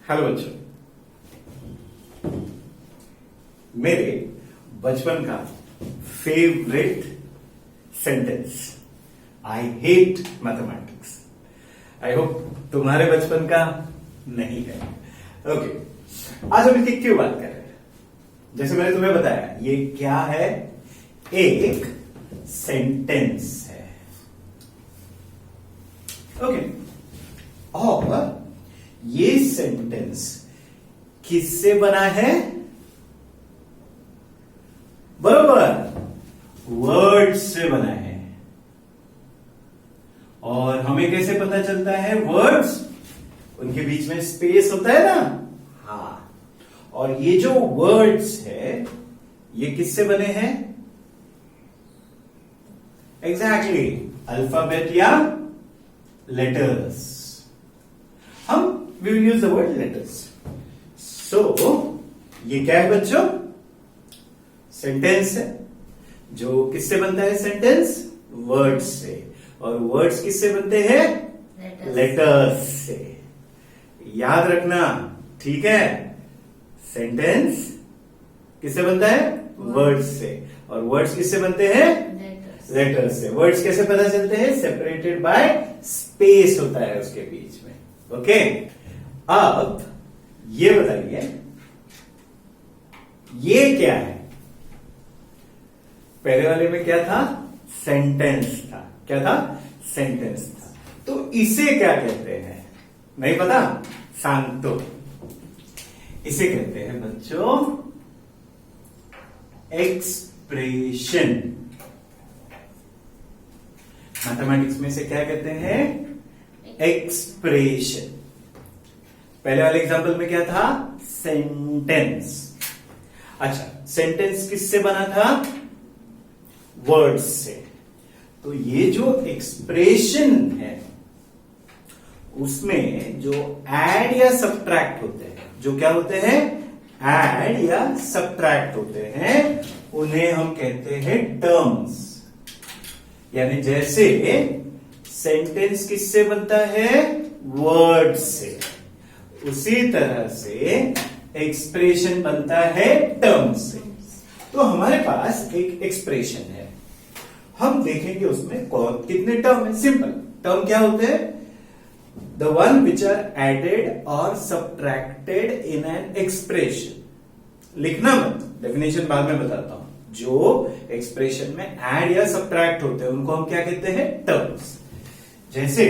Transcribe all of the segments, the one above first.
Hello बच्चों, मेरे बचपन का favourite sentence, I hate mathematics. I hope तुम्हारे बचपन का नहीं है। ओके, आज हम इसकी क्यों बात कर रहे हैं? जैसे मैंने तुम्हें बताया, ये क्या है? एक सेंटेंस है। ओके, और ये सेंटेंस किससे बना है? बरोबर, वर्ड्स से बना है। और हमें कैसे पता चलता है? वर्ड्स, उनके बीच में स्पेस होता है ना। हाँ, और ये जो वर्ड्स है ये किससे बने हैं? एग्जैक्टली, अल्फाबेट या लेटर्स। हम we will use the word letters. So, ये क्या है बच्चों? सेंटेंस है। जो किससे बनता है सेंटेंस? वर्ड्स से। और वर्ड्स किससे बनते हैं? लेटर्स से। याद रखना, ठीक है? सेंटेंस किससे बनता है? वर्ड्स से। और वर्ड्स किससे बनते हैं? लेटर्स से। वर्ड्स कैसे पता चलते हैं? सेपरेटेड बाय स्पेस होता है उसके बीच में। ओके, अब ये बताइए, ये क्या है? पहले वाले में क्या था? सेंटेंस था। क्या था? सेंटेंस था। तो इसे क्या कहते हैं? नहीं पता? शांतो। इसे कहते हैं बच्चों एक्सप्रेशन। मैथमेटिक्स में से क्या कहते हैं? एक्सप्रेशन। पहले वाले एग्जांपल में क्या था? सेंटेंस। अच्छा, सेंटेंस किससे बना था? वर्ड्स से। तो ये जो एक्सप्रेशन है उसमें जो ऐड या सब्ट्रैक्ट होते हैं, जो क्या होते हैं? ऐड या सब्ट्रैक्ट होते हैं, उन्हें हम कहते हैं टर्म्स। यानी जैसे सेंटेंस किससे बनता है? वर्ड से। उसी तरह से एक्सप्रेशन बनता है टर्म से। तो हमारे पास एक एक्सप्रेशन है, हम देखेंगे उसमें कितने टर्म है। सिंपल टर्म क्या होते हैं? The one which are added और सब्ट्रैक्टेड इन एन एक्सप्रेशन। लिखना मत, डेफिनेशन बाद में बताता हूं। जो एक्सप्रेशन में ऐड या सब्ट्रैक्ट होते हैं उनको हम क्या कहते हैं? टर्म्स। जैसे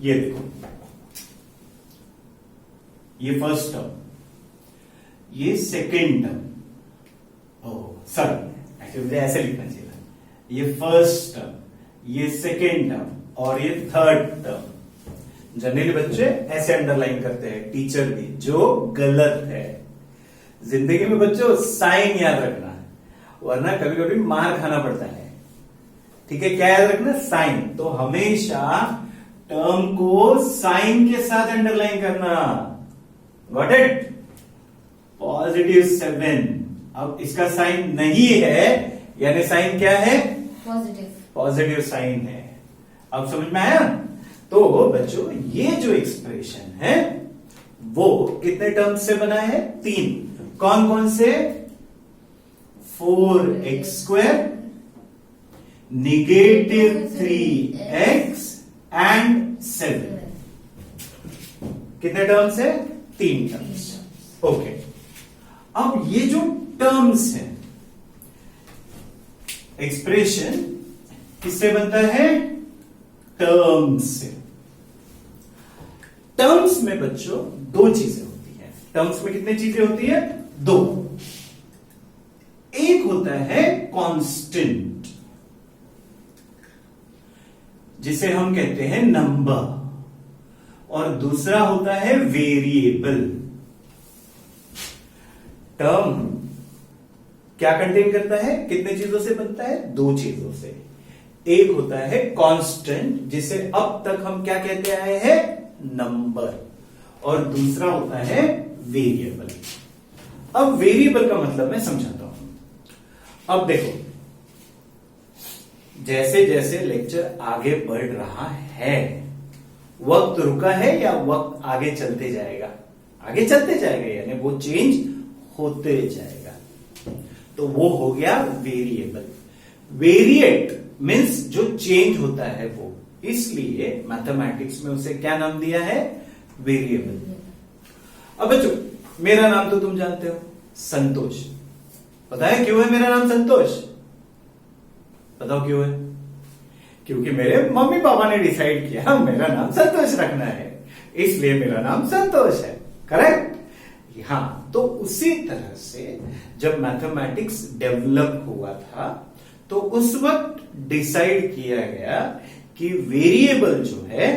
ये देखो, ये फर्स्ट टर्म, ये second term. Oh sorry, actually ऐसे लिखना चाहिए। ये फर्स्ट टर्म, ये सेकेंड टर्म और ये थर्ड टर्म। जनरली बच्चे ऐसे अंडरलाइन करते हैं, टीचर भी, जो गलत है। जिंदगी में बच्चों साइन याद रखना, वरना कभी कभी मार खाना पड़ता है। ठीक है, क्या याद रखना? साइन। तो हमेशा टर्म को साइन के साथ अंडरलाइन करना। Got it? +7। अब इसका साइन नहीं है, यानी साइन क्या है? पॉजिटिव। पॉजिटिव साइन है। अब समझ में आया? तो बच्चों ये जो एक्सप्रेशन है वो कितने टर्म्स से बना है? 3। कौन कौन से? 4x², -3x and 7। कितने टर्म्स है? 3 टर्म्स। ओके, अब ये जो टर्म्स है, एक्सप्रेशन किससे बनता है? टर्म्स से। टर्म्स में बच्चों 2 चीजें होती हैं। टर्म्स में कितनी चीजें होती है? 2। एक होता है कांस्टेंट, जिसे हम कहते हैं नंबर, और दूसरा होता है वेरिएबल। टर्म क्या कंटेन करता है? कितने चीजों से बनता है? 2 चीजों से। एक होता है कांस्टेंट, जिसे अब तक हम क्या कहते आए हैं? नंबर। और दूसरा होता है वेरिएबल। अब वेरिएबल का मतलब मैं समझाता हूं। अब देखो, जैसे जैसे लेक्चर आगे बढ़ रहा है वक्त रुका है या वक्त आगे चलते जाएगा? आगे चलते जाएगा, यानी वो चेंज होते जाएगा। तो वो हो गया वेरिएबल। वेरिएट मीन्स जो चेंज होता है वो, इसलिए मैथमेटिक्स में उसे क्या नाम दिया है? वेरिएबल। अब बच्चों, मेरा नाम तो तुम जानते हो, संतोष। पता है क्यों है मेरा नाम संतोष? बताओ क्यों है? क्योंकि मेरे मम्मी पापा ने डिसाइड किया मेरा नाम संतोष रखना है, इसलिए मेरा नाम संतोष है। करेक्ट? हाँ, तो उसी तरह से जब मैथमेटिक्स डेवलप हुआ था तो उस वक्त डिसाइड किया गया कि वेरिएबल जो है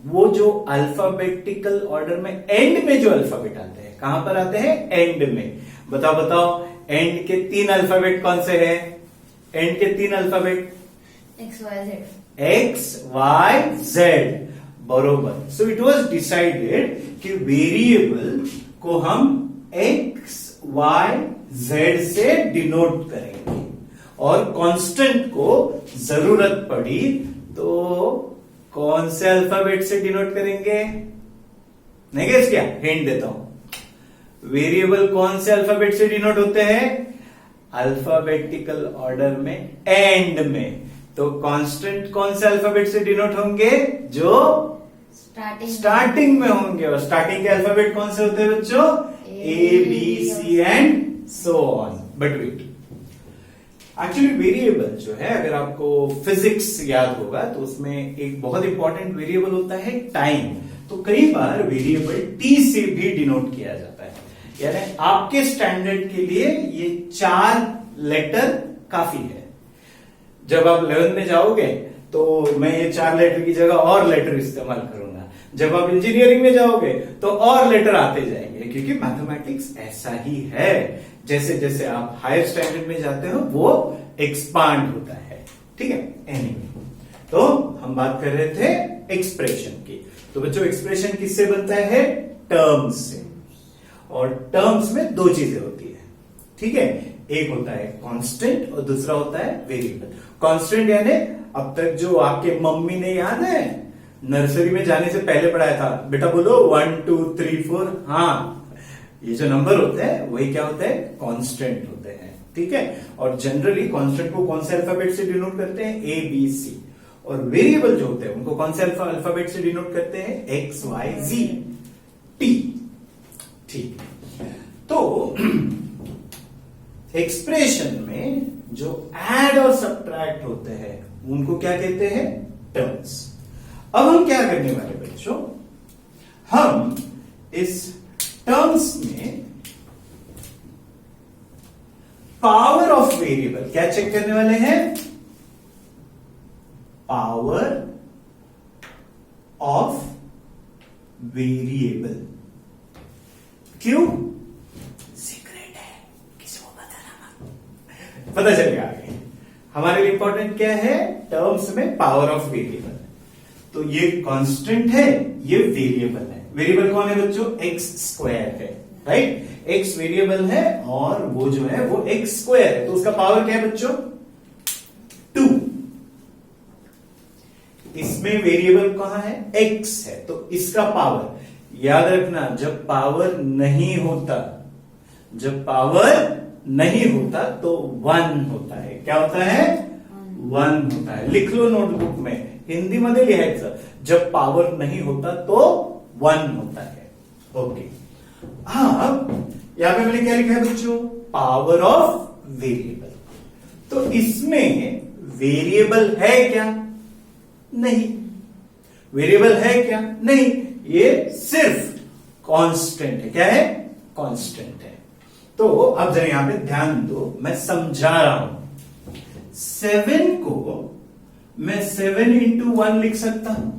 वो जो अल्फाबेटिकल ऑर्डर में एंड में जो अल्फाबेट आते हैं, कहां पर आते हैं? एंड में। बताओ एंड के 3 अल्फाबेट कौन से हैं? एंड के 3 अल्फाबेट एक्स वाई जेड, बरोबर। सो इट वॉज डिसाइडेड कि वेरिएबल को हम एक्स वाई जेड से डिनोट करेंगे और कांस्टेंट को जरूरत पड़ी तो कौन से अल्फाबेट से डिनोट करेंगे? नहीं गेस किया? हिंट देता हूं। वेरिएबल कौन से अल्फाबेट से डिनोट होते हैं? अल्फाबेटिकल ऑर्डर में एंड में। तो कांस्टेंट कौन से अल्फाबेट से डिनोट होंगे? जो स्टार्टिंग में होंगे। और स्टार्टिंग के अल्फाबेट कौन से होते हैं बच्चों? A B C and so on. But wait, actually variable जो है, अगर आपको फिजिक्स याद होगा तो उसमें एक बहुत इंपॉर्टेंट वेरिएबल होता है टाइम। तो कई बार वेरिएबल टी से भी डिनोट किया जाता है, यानी आपके स्टैंडर्ड के लिए ये 4 लेटर काफी है। जब आप 11th में जाओगे तो मैं ये 4 लेटर की जगह और लेटर इस्तेमाल करूंगा। जब आप इंजीनियरिंग में जाओगे तो और लेटर आते जाएंगे, क्योंकि मैथमेटिक्स ऐसा ही है। जैसे जैसे आप हायर स्टैंडर्ड में जाते हो वो एक्सपांड होता है। ठीक है? एनीवे, तो हम बात कर रहे थे एक्सप्रेशन की। तो बच्चों, एक्सप्रेशन किससे बनता है? टर्म्स से। और टर्म्स में 2 चीजें होती है। ठीक है? एक होता है कांस्टेंट और दूसरा होता है वेरिएबल। कांस्टेंट यानी अब तक जो आपके मम्मी ने, याद है, नर्सरी में जाने से पहले पढ़ाया था, बेटा बोलो 1 2 3 4। हाँ, ये जो नंबर होते हैं वही क्या होते हैं? कांस्टेंट होते हैं। ठीक है? और जनरली कांस्टेंट को कौन से अल्फाबेट से डिनोट करते हैं? A B C. और वेरिएबल जो होते हैं उनको कौन से अल्फाबेट से डिनोट करते हैं? X Y Z T. ठीक है? तो एक्सप्रेशन में जो ऐड और सब्ट्रैक्ट होते हैं उनको क्या कहते हैं? टर्म्स। अब हम क्या करने वाले बच्चों, हम इस टर्म्स में पावर ऑफ वेरिएबल क्या चेक करने वाले हैं? Power of variable. क्यों? सीक्रेट है, किसी को बताना मत, पता चलेगा आगे। हमारे लिए इंपॉर्टेंट क्या है? टर्म्स में पावर ऑफ वेरिएबल। तो ये कांस्टेंट है, ये वेरिएबल है। वेरिएबल कौन है बच्चों? एक्स स्क्वायर है। राइट? एक्स वेरिएबल है और वो जो है वो एक्स स्क्वायर है। तो उसका पावर क्या है बच्चों? 2। इसमें वेरिएबल कहां है? एक्स है, तो इसका पावर याद रखना, जब पावर नहीं होता, जब पावर नहीं होता तो 1 होता है। क्या होता है? 1 होता है। लिख लो नोटबुक में, हिंदी मध्ये लिहायचं, जब पावर नहीं होता तो 1 होता है। ओके, अब यहां पे मैंने क्या लिखा है बच्चों? Power of variable. तो इसमें वेरिएबल है क्या? नहीं। वेरिएबल है क्या? नहीं। ये सिर्फ कांस्टेंट है। क्या है? कांस्टेंट है। तो अब जरा यहां पे ध्यान दो, मैं समझा रहा हूं। 7 को मैं 7 into 1 लिख सकता हूं?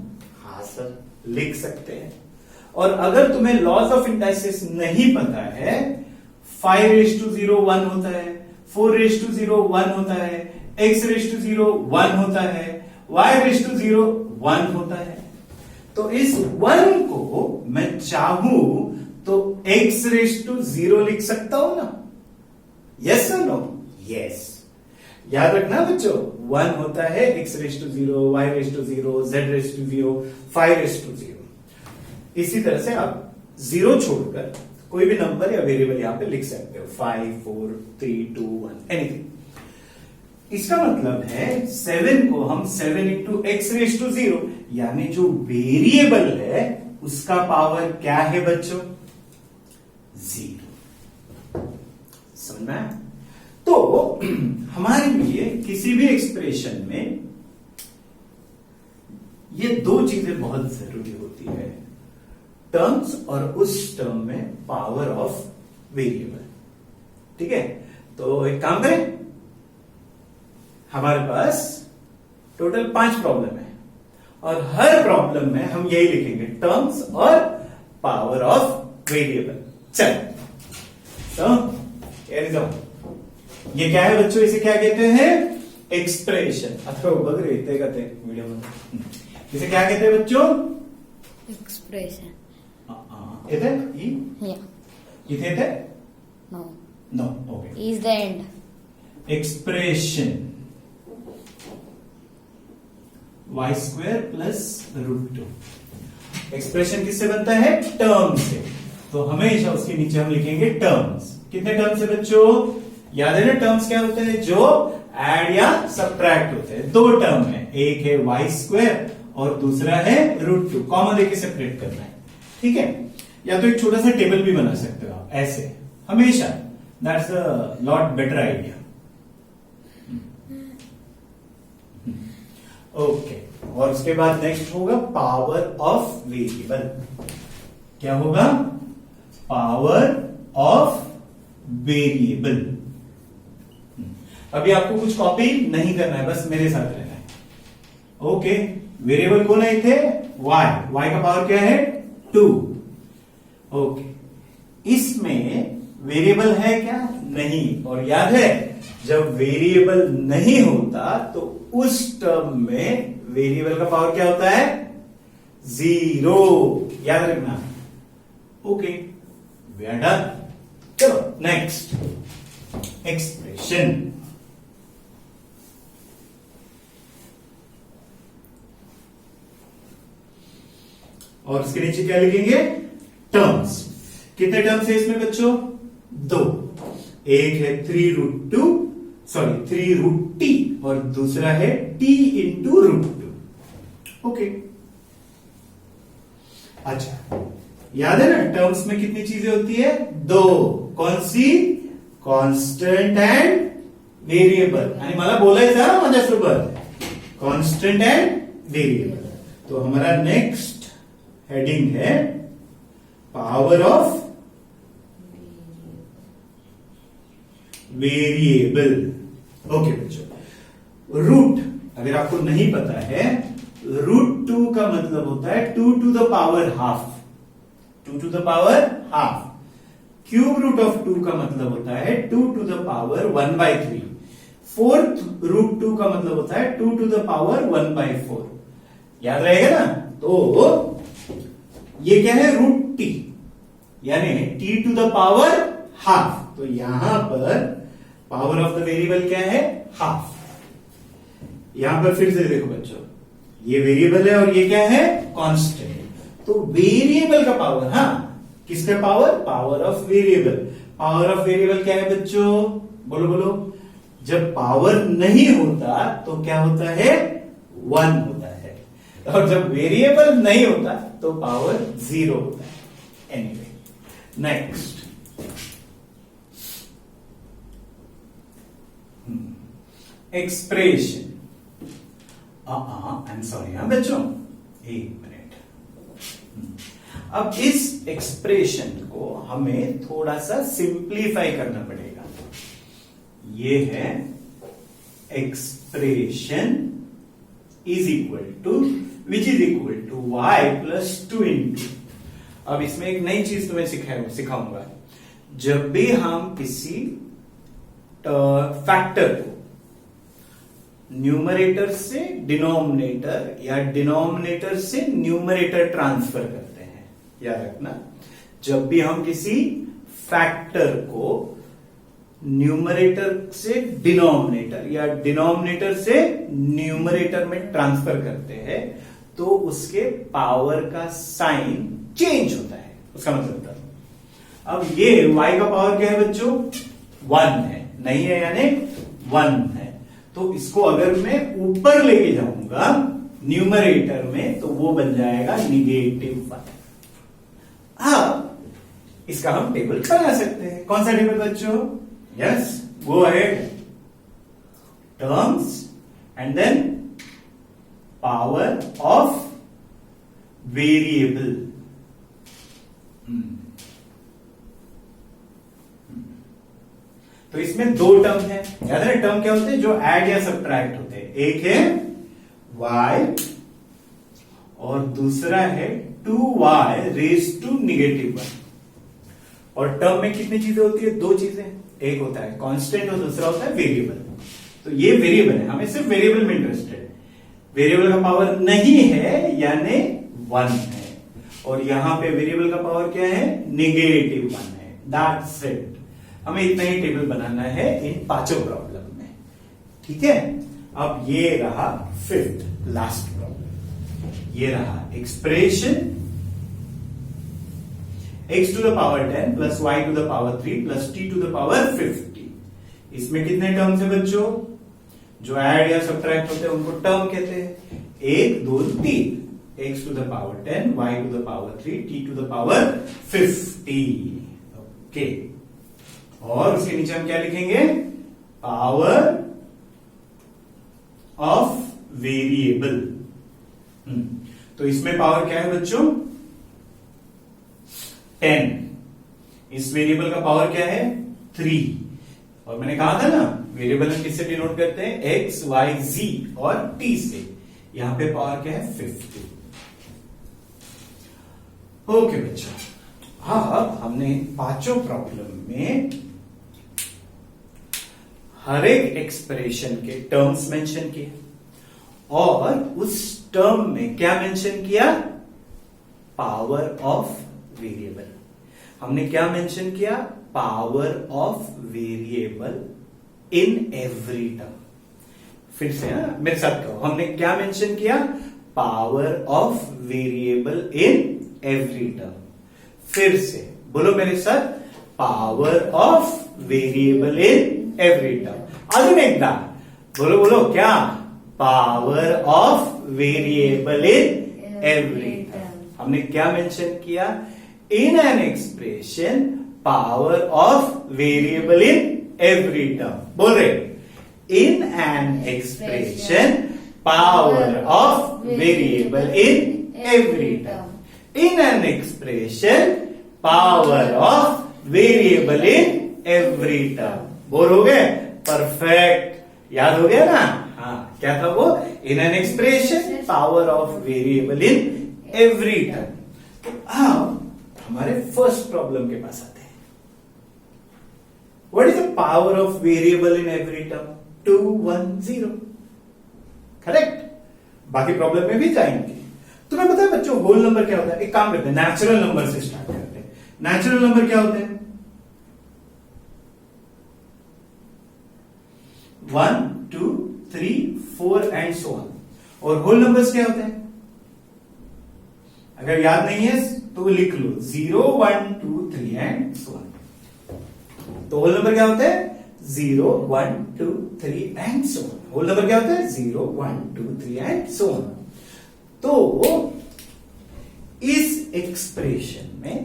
हाँ सर, लिख सकते हैं। और अगर तुम्हें लॉज ऑफ इंडाइसिस नहीं पता है, 5:0 1 होता है, 4:0 1 होता है, x:0 1 होता है, y:0 1 होता है। तो इस 1 को मैं चाहूं तो x:0 लिख सकता हूं ना? यस और नो? यस। याद रखना बच्चों, 1 होता है x:0, y:0, z:0, 5:0। इसी तरह से आप 0 छोड़कर कोई भी नंबर या वेरिएबल यहां पे लिख सकते हो, 5, 4, 3, 2, 1 एनीथिंग। इसका मतलब है 7 को हम 7 इंटू एक्स रेज टू 0, यानी जो वेरिएबल है उसका पावर क्या है बच्चों? 0। समझ में आया? तो हमारे लिए किसी भी एक्सप्रेशन में ये दो चीजें बहुत जरूरी होती है, टर्म्स और उस टर्म में पावर ऑफ वेरिएबल। ठीक है, तो एक काम करें, हमारे पास टोटल 5 प्रॉब्लम है और हर प्रॉब्लम में हम यही लिखेंगे, टर्म्स और पावर ऑफ वेरिएबल। चल तो ये क्या है बच्चों? इसे क्या कहते हैं? एक्सप्रेशन। अथवा बघ रहे थे कहते वीडियो में, इसे क्या कहते हैं बच्चों? एक्सप्रेशन। इथे no no okay, is the end. Expression y² plus √2। Expression किससे बनता है? टर्म से। तो हमेशा उसके नीचे हम लिखेंगे टर्म्स। कितने टर्म्स है बच्चों? याद है ना, टर्म्स क्या होते हैं? जो ऐड या सब्ट्रैक्ट होते हैं। 2 टर्म है, एक है y² और दूसरा है √2। कॉमन लेके सेपरेट करना है। ठीक है, या तो एक छोटा सा टेबल भी बना सकते हो आप ऐसे, हमेशा। That's a lot better idea. Okay, और उसके बाद नेक्स्ट होगा पावर ऑफ वेरिएबल। क्या होगा? Power of variable. अभी आपको कुछ कॉपी नहीं करना है, बस मेरे साथ रहना है। ओके, वेरिएबल कौन है थे? y का पावर क्या है? 2। ओके, इसमें वेरिएबल है क्या? नहीं। और याद है, जब वेरिएबल नहीं होता तो उस टर्म में वेरिएबल का पावर क्या होता है? 0। याद रखना। Okay, we are done. चलो नेक्स्ट, एक्सप्रेशन। और उसके नीचे क्या लिखेंगे? टर्म्स। कितने टर्म्स है इसमें बच्चों? 2। एक है 3√t और दूसरा है t इंटू √2। ओके, अच्छा, याद है ना, टर्म्स में कितनी चीजें होती है? 2। कौन सी? Constant and variable. आणि मला बोलायचं ना माझ्यासोबत, कांस्टेंट एंड वेरिएबल। तो हमारा नेक्स्ट हेडिंग है पावर ऑफ वेरिएबल। ओके बच्चों, रूट अगर आपको नहीं पता है, √2 का मतलब होता है 2 to the power half। 2 to the power half। Cube root of 2 का मतलब होता है 2 to the power 1/3। फोर्थ √2 का मतलब होता है 2 to the power 1/4। याद रहेगा ना? तो ये क्या है? √t, यानी t to the power half। तो यहां पर पावर ऑफ द वेरिएबल क्या है? हाफ। यहां पर फिर से देखो बच्चों, ये वेरिएबल है और ये क्या है? कांस्टेंट। तो वेरिएबल का पावर, किसका power? Power of variable. Power of variable क्या है बच्चों? बोलो बोलो। जब पावर नहीं होता तो क्या होता है? 1 होता है, और जब वेरिएबल नहीं होता तो पावर 0 होता है। Anyway, next, expression. I am sorry बच्चों, एक मिनट। अब इस एक्सप्रेशन को हमें थोड़ा सा सिंप्लीफाई करना पड़ेगा। ये है expression is equal to, which is equal to y plus 2 into. अब इसमें एक नई चीज तुम्हें सिखाऊंगा। जब भी हम किसी फैक्टर को न्यूमरेटर से डिनोमिनेटर या डिनोमिनेटर से न्यूमरेटर ट्रांसफर करते हैं, याद रखना। जब भी हम किसी फैक्टर को न्यूमरेटर से डिनोमिनेटर या डिनोमिनेटर से न्यूमरेटर में ट्रांसफर करते हैं तो उसके पावर का साइन चेंज होता है, उसका मतलब था। अब ये y का पावर क्या है बच्चों? 1 है, नहीं है यानी 1 है। तो इसको अगर मैं ऊपर लेके जाऊंगा न्यूमरेटर में तो वो बन जाएगा -1। अब इसका हम टेबल बना सकते हैं। कौन सा टेबल बच्चों? Yes, go ahead. Terms and then power of variable. तो इसमें दो टर्म है, याद है? टर्म क्या होते हैं? जो ऐड या सब्ट्रैक्ट होते हैं। एक है y और दूसरा है 2y रेज टू -1। और टर्म में कितनी चीजें होती है? दो चीजें, एक होता है कांस्टेंट और दूसरा होता है वेरिएबल। तो ये वेरिएबल है, हमें सिर्फ वेरिएबल में इंटरेस्टेड है। वेरिएबल का पावर नहीं है यानी 1 है, और यहां पे वेरिएबल का पावर क्या है? -1 है। That's it. हमें इतना ही टेबल बनाना है इन पांचों प्रॉब्लम में, ठीक है? अब ये रहा 5th लास्ट प्रॉब्लम। ये रहा expression x to the power 10 plus y to the power 3 plus t to the power 50। इसमें कितने टर्म्स है बच्चों? जो ऐड या सब्ट्रैक्ट होते हैं उनको टर्म कहते हैं। 1 2 3। x to the power 10, y to the power 3, t to the power 50। Okay, और उसके नीचे हम क्या लिखेंगे? Power of variable. तो इसमें पावर क्या है बच्चों? 10। इस वेरिएबल का पावर क्या है? 3। और मैंने कहा था ना वेरिएबल हम किससे डिनोट करते हैं? x, y, z और t से। यहां पे पावर क्या है? 50। ओके बच्चों, अब हमने पांचों प्रॉब्लम में हर एक एक्सप्रेशन के टर्म्स मेंशन किए और उस टर्म में क्या मेंशन किया? Power of variable. हमने क्या मेंशन किया? Power of variable in every term. फिर से मेरे साथ कहो, हमने क्या मेंशन किया? Power of variable in every term. फिर से बोलो मेरे साथ, power of variable in every term. अजून एकदा बोलो, बोलो क्या? Power of variable in every term. हमने क्या मेंशन किया? इन an expression power of variable in every term. बोल रहे, इन an expression power of variable in every term. In an expression power of variable in every term. Bore हो गए? Perfect, याद हो गया ना? हाँ, क्या था वो? इन an expression power of variable in every term. तो अब हमारे फर्स्ट प्रॉब्लम के पास आते हैं। What is the power of variable in every term? 2 1 0। Correct. बाकी प्रॉब्लम में भी जाएंगे। तुम्हें पता है बच्चों होल नंबर क्या होता है? एक काम करते हैं, नेचुरल नंबर से स्टार्ट करते हैं। नेचुरल नंबर क्या होते हैं? 1 2 3 4 एंड सो ऑन। और होल नंबर्स क्या होते हैं? अगर याद नहीं है तो लिख लो, 0 1 2 3 एंड सो ऑन। तो होल नंबर क्या होते हैं? 0 1 2 3 and so on. Whole number क्या होता है? 0 1 2 3 एंड सो ऑन। तो इस एक्सप्रेशन में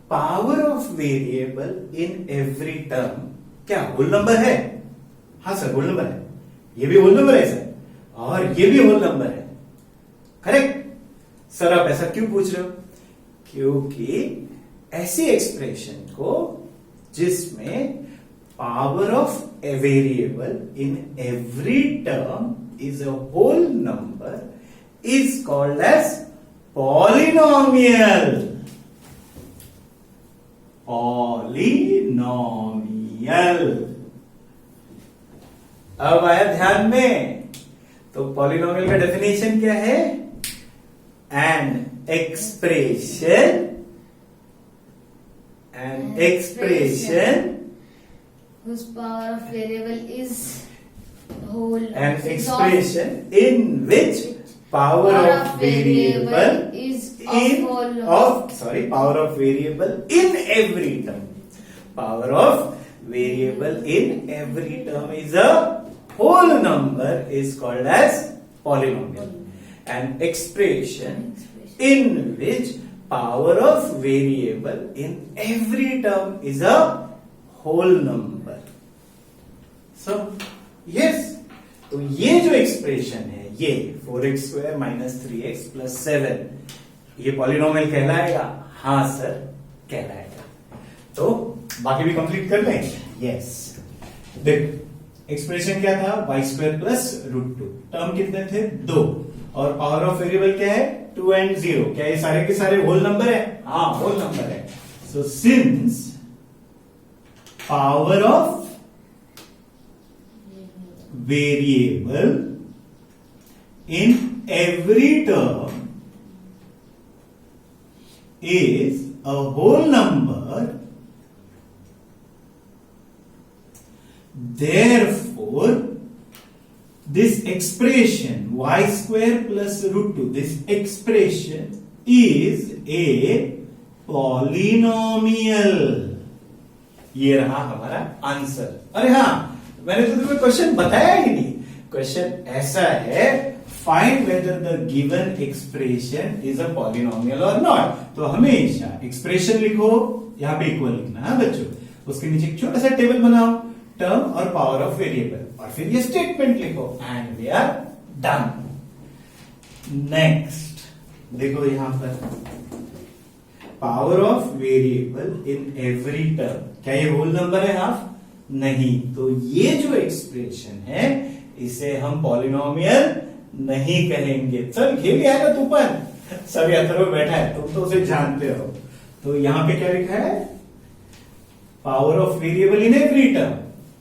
power of variable in every term क्या होल नंबर है? हाँ सर, होल नंबर है। ये भी होल नंबर है सर, और ये भी होल नंबर है। Correct sir. आप ऐसा क्यों पूछ रहे हो? क्योंकि ऐसी एक्सप्रेशन को जिसमें power of a variable in every term is a whole number is called as polynomial. Polynomial. अब आया ध्यान में? तो पॉलिनोमियल का डेफिनेशन क्या है? An expression whose power of variable is whole. an expression in which power of variable is in power of variable in every term. Power of variable in every term is a whole number is called as polynomial. An expression in which power of variable in every term is a whole number. So yes, तो ये जो expression है ये 4x square minus 3x plus 7 ये polynomial कहलाएगा? हाँ sir कहलाएगा। तो बाकी भी कंप्लीट कर लें। यस, देखो एक्सप्रेशन क्या था? y square plus √2। टर्म कितने थे? 2। और पावर ऑफ वेरिएबल क्या है? 2 and 0। क्या ये सारे के सारे होल नंबर है? हाँ होल नंबर है। So since power of variable in every term is a whole number, therefore this expression y square plus √2, this expression is a polynomial। ये रहा हमारा आंसर। अरे हाँ, मैंने तो तुम्हें क्वेश्चन बताया ही नहीं। क्वेश्चन ऐसा है, find weather the given expression is a polynomial और नॉट। तो हमेशा एक्सप्रेशन लिखो, यहां पे इक्वल लिखना है बच्चों, उसके नीचे एक छोटा सा टेबल बनाओ, टर्म और पावर ऑफ वेरिएबल, और फिर ये स्टेटमेंट लिखो and we are done. Next देखो यहां पर power of variable in every term, क्या ये होल नंबर है? हाफ नहीं। तो ये जो एक्सप्रेशन है इसे हम पॉलिनोमियल नहीं कहेंगे। चल खेल गया ना तू पर, सब अथर्व बैठा है, तुम तो उसे जानते हो। तो यहां पे क्या लिखा है? Power of variable in every term.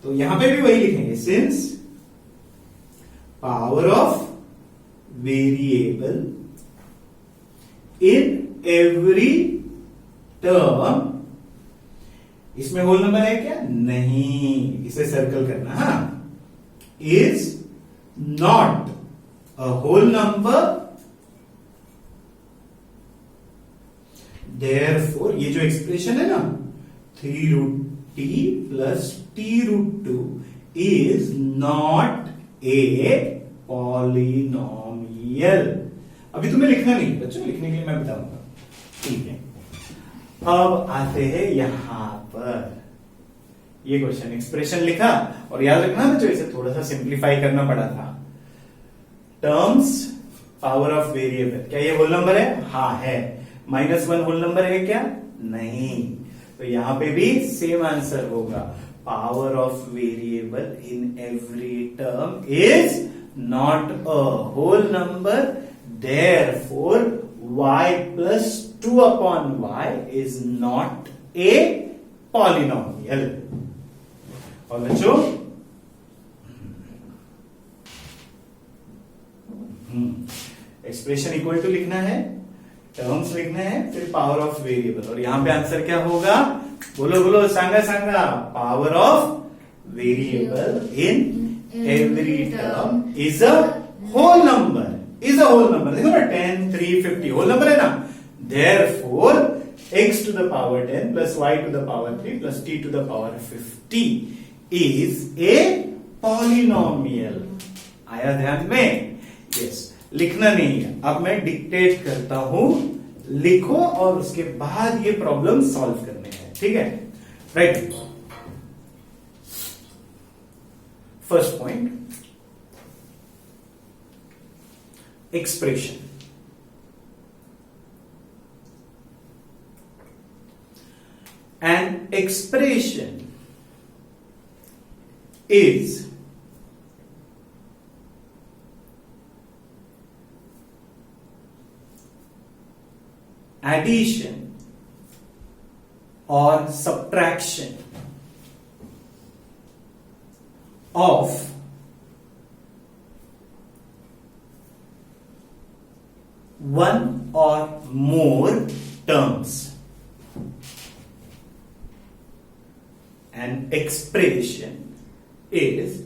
तो यहां पे भी वही लिखेंगे, since power of variable in every term, इसमें होल नंबर है क्या? नहीं, इसे सर्कल करना। हाँ, is not a whole number, therefore ये जो एक्सप्रेशन है ना 3√t प्लस t√2 is not a polynomial. अभी तुम्हें लिखना नहीं बच्चों, लिखने के लिए मैं बताऊंगा। ठीक है, अब आते हैं यहां पर। ये क्वेश्चन एक्सप्रेशन लिखा, और याद रखना बच्चों इसे थोड़ा सा सिंप्लीफाई करना पड़ा था। टर्म्स पावर ऑफ वेरिएबल, क्या ये होल नंबर है? हाँ है। -1 होल नंबर है क्या? नहीं। तो यहां पे भी सेम आंसर होगा, power of variable in every term is not a whole number, therefore y plus 2 upon y is not a polynomial। और बच्चों एक्सप्रेशन इक्वल टू लिखना है, टर्म्स लिखना है, फिर पावर ऑफ वेरिएबल, और यहां पे आंसर क्या होगा? बोलो बोलो, सांगा, power of variable in every term is a whole number, is a whole number. देखो ना 10, 3, 50 होल नंबर है ना, therefore x to the power 10 plus y to the power 3 plus t to the power 50 is a polynomial। आया ध्यान में? Yes, लिखना नहीं है, अब मैं डिक्टेट करता हूं, लिखो और उसके बाद ये प्रॉब्लम सॉल्व करने हैं। ठीक है, right. First point, expression। An expression is addition or subtraction of one or more terms। An expression is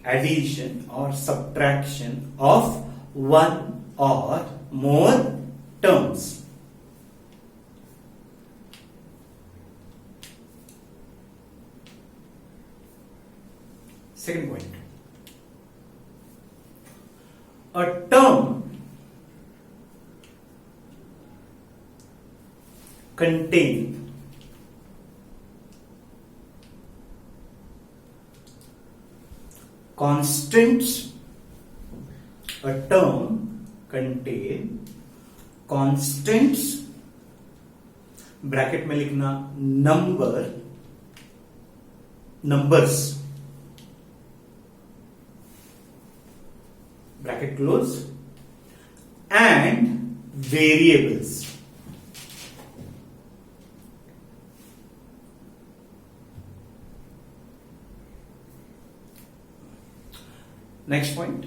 addition or subtraction of one or more terms. Second point. A term contain constants. A term contain constants, bracket में लिखना numbers, bracket close, and variables. Next point.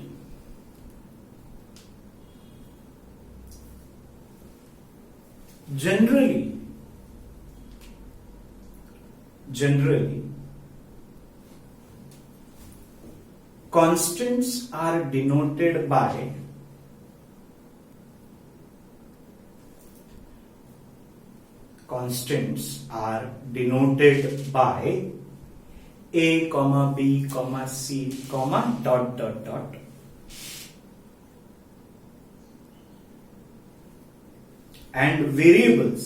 Generally, constants are denoted by A, B, C, dot dot dot, and variables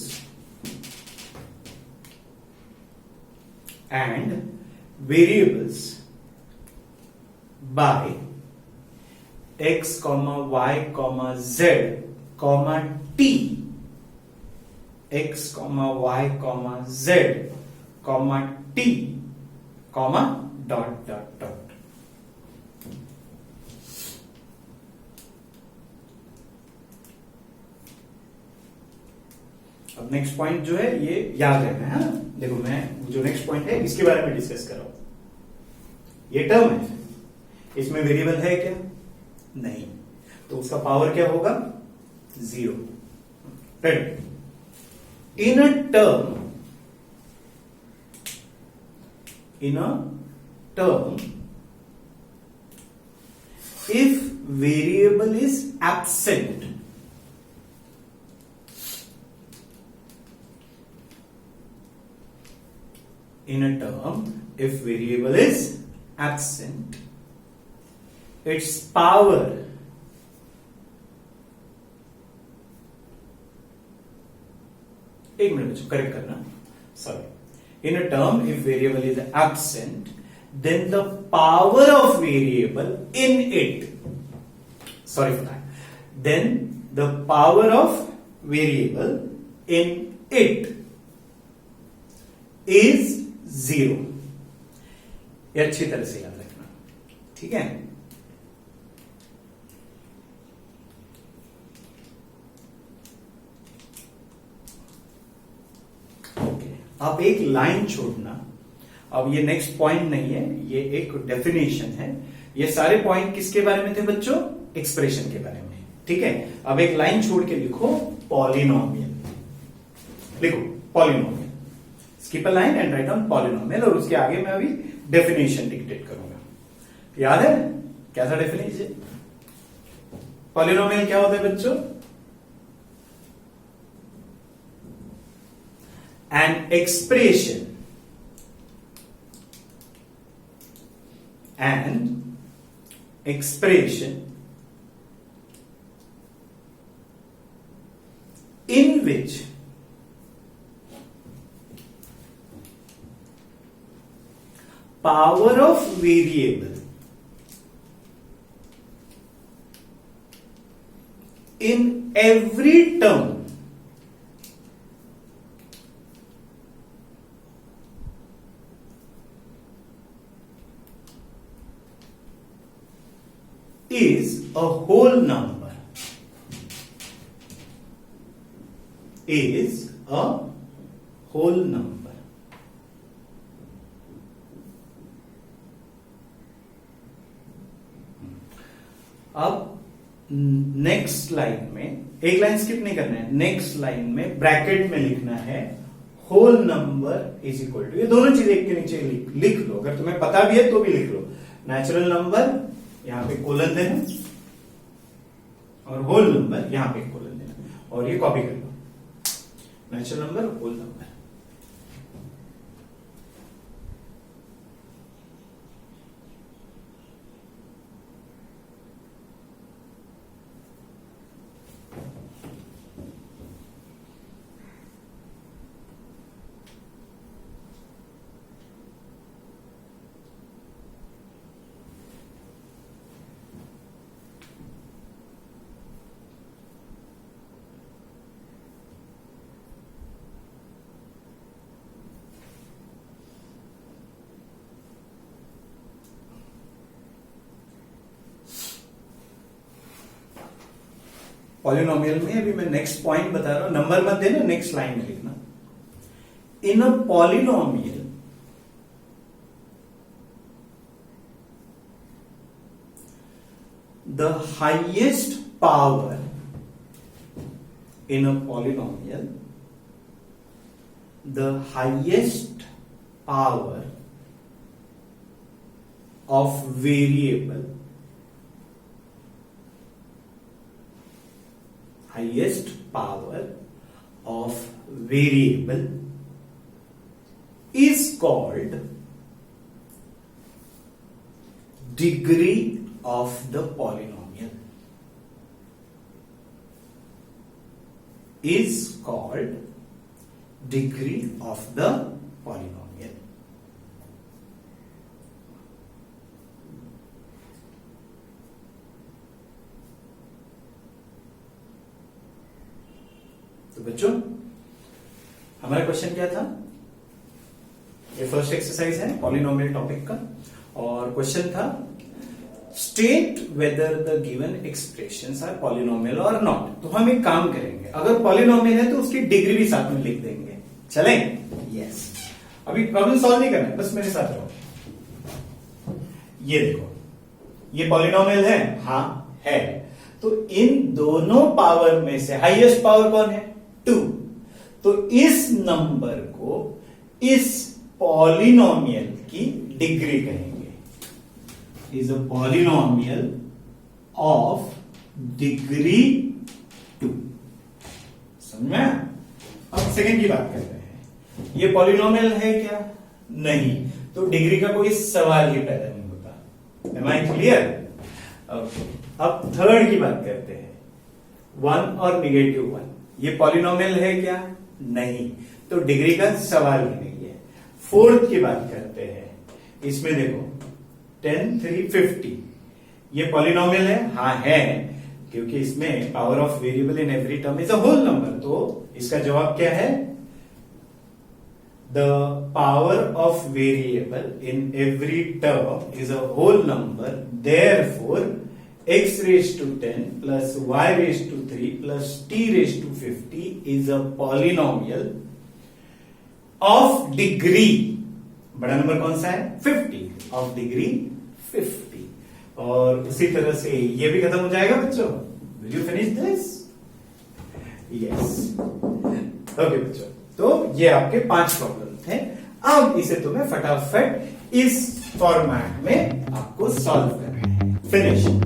by X, Y, Z, T. X, Y, Z, T, dot dot dot. अब next point जो है ये याद रखना है ना। देखो मैं जो नेक्स्ट पॉइंट है इसके बारे में डिस्कस कर रहा हूं। ये टर्म है, इसमें वेरिएबल है क्या? नहीं, तो उसका पावर क्या होगा? 0। इन अ term if variable is absent, its power एक मिनट बच्चों, करेक्ट करना, sorry. In a term, if variable is absent, then the power of variable in it, sorry for that, then the power of variable in it is 0. ये अच्छी तरह से याद रखना, ठीक है? अब एक लाइन छोड़ना। अब ये नेक्स्ट पॉइंट नहीं है, ये एक डेफिनेशन है। ये सारे पॉइंट किसके बारे में थे बच्चों? एक्सप्रेशन के बारे में, ठीक है? अब एक लाइन छोड़ के लिखो पॉलिनोमियल, लिखो polynomial, skip a line and write down polynomial, और उसके आगे मैं अभी डेफिनेशन डिक्टेट करूंगा। याद है कैसा डेफिनेशन? पॉलिनोमियल क्या होता है बच्चों? An expression in which power of variable in every term is a whole number, is a whole number. अब नेक्स्ट लाइन में एक लाइन स्किप नहीं करना है, नेक्स्ट लाइन में ब्रैकेट में लिखना है whole number is equal to, ये दोनों चीजें एक के नीचे लिख लो, अगर तुम्हें पता भी है तो भी लिख लो। नेचुरल नंबर यहां पे कोलन देना और होल नंबर यहां पे कोलन देना और ये कॉपी कर लो, natural number whole number. Polynomial में अभी मैं नेक्स्ट पॉइंट बता रहा हूं, नंबर मत देना, नेक्स्ट लाइन में लिखना। In a polynomial the highest power in a polynomial the highest power of variable highest power of variable is called degree of the polynomial. Is called degree of the polynomial. तो बच्चों हमारा question क्या था, ये first exercise है polynomial topic का, और question था state whether the given expressions are polynomial और नॉट। तो हम एक काम करेंगे, अगर पॉलिनोमियल है तो उसकी डिग्री भी साथ में लिख देंगे, चले? यस। अभी प्रॉब्लम सॉल्व नहीं करना है, बस मेरे साथ रहो। ये देखो, ये पॉलिनोमियल है, हाँ है। तो इन दोनों पावर में से हाईएस्ट पावर कौन है? 2। तो इस नंबर को इस पॉलिनोमियल की डिग्री कहेंगे। Is a polynomial of degree 2। समझ में? अब सेकंड की बात कर रहे हैं, ये पॉलिनोमियल है क्या? नहीं, तो डिग्री का कोई सवाल ही पैदा नहीं होता। Am I clear? ओके। अब थर्ड की बात करते हैं, 1 और -1। ये पॉलिनोमियल है क्या? नहीं, तो डिग्री का सवाल ही नहीं है। फोर्थ की बात करते हैं, इसमें देखो 10, 3, 50। ये पॉलिनोमियल है? हाँ है, क्योंकि इसमें power of variable in every term is a whole number. तो इसका जवाब क्या है? The power of variable in every term is a whole number, therefore x raised to 10 plus y raised to 3 plus t raised to 50 is a polynomial of degree, बड़ा number कौन सा है? 50, of degree 50। और उसी तरह से ये भी खत्म हो जाएगा बच्चों। Will you finish this? Yes। Okay बच्चों, तो ये आपके 5 प्रॉब्लम थे। अब इसे तुम्हें फटाफट इस फॉर्मेट में आपको सॉल्व करना है। फिनिश।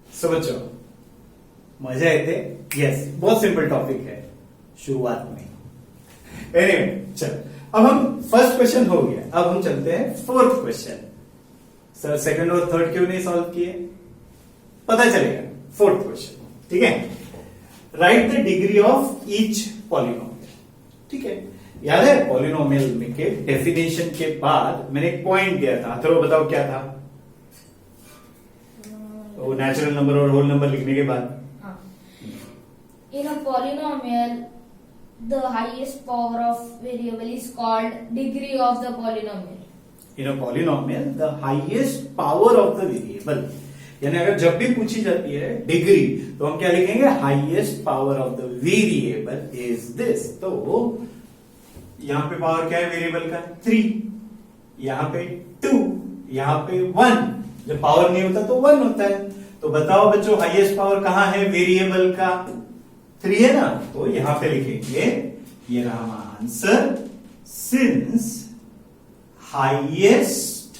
सो बच्चों मजा आए थे? यस, बहुत सिंपल टॉपिक है शुरुआत में। एनीवे चल, अब हम फर्स्ट क्वेश्चन हो गया, अब हम चलते हैं फोर्थ क्वेश्चन। सर सेकंड और थर्ड क्यों नहीं सॉल्व किए? पता चलेगा। फोर्थ क्वेश्चन, ठीक है। Right the degree of each polynomial. ठीक है, याद है पॉलिनोमियल में के डेफिनेशन के बाद मैंने एक पॉइंट दिया था, अथर्व बताओ क्या था? वो नेचुरल नंबर और होल नंबर लिखने के बाद In a polynomial, the highest power of variable is called degree of the polynomial. In a polynomial the highest power of the variable, यानी अगर जब भी पूछी जाती है डिग्री तो हम क्या लिखेंगे? Highest power of the variable is this. तो यहां पे पावर क्या है वेरिएबल का? 3, यहां पे 2, यहां पे 1। जब पावर नहीं होता तो 1 होता है। तो बताओ बच्चों हाईएस्ट पावर कहां है वेरिएबल का? 3 है ना, तो यहां पे लिखेंगे, ये रहा हमारा answer, since highest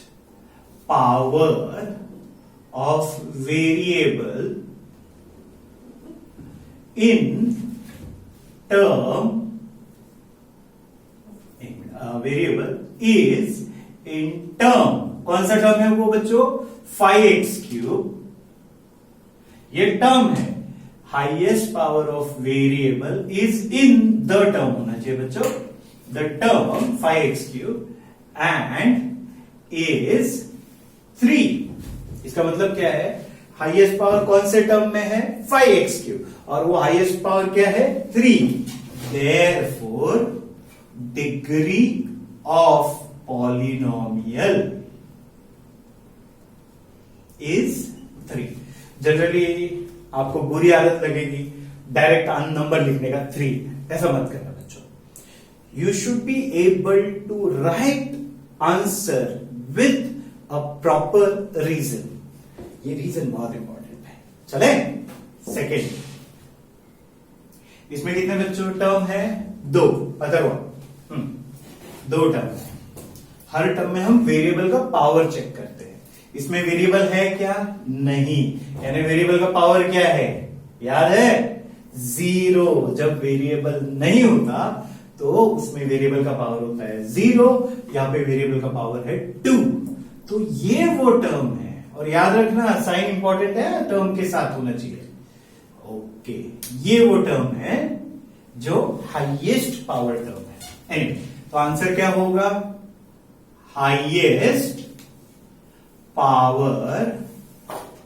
power of variable in term variable is in term, कौन सा टर्म है वो बच्चों? 5x3। ये टर्म है, highest power of variable is in the term होना चाहिए बच्चों, the term 5x3 and is 3। इसका मतलब क्या है? हाईएस्ट पावर कौन से टर्म में है? 5x3, और वो हाईएस्ट पावर क्या है? 3। Therefore degree of polynomial is 3। Generally आपको बुरी आदत लगेगी डायरेक्ट नंबर लिखने का 3, ऐसा मत करना बच्चों। You should be able to write answer with a proper reason. ये रीजन बहुत इंपॉर्टेंट है। चले सेकेंड, इसमें कितने बच्चों टर्म है? 2। अदर 2 टर्म है। हर टर्म में हम वेरिएबल का पावर चेक करते हैं। इसमें वेरिएबल है क्या? नहीं, यानी वेरिएबल का पावर क्या है? याद है 0। जब वेरिएबल नहीं होता तो उसमें वेरिएबल का पावर होता है 0, यहां पे वेरिएबल का पावर है 2। तो ये वो टर्म है, और याद रखना साइन इंपॉर्टेंट है, टर्म के साथ होना चाहिए। ओके, ये वो टर्म है जो हाईएस्ट पावर टर्म है। एनीवे, तो आंसर क्या होगा? Highest power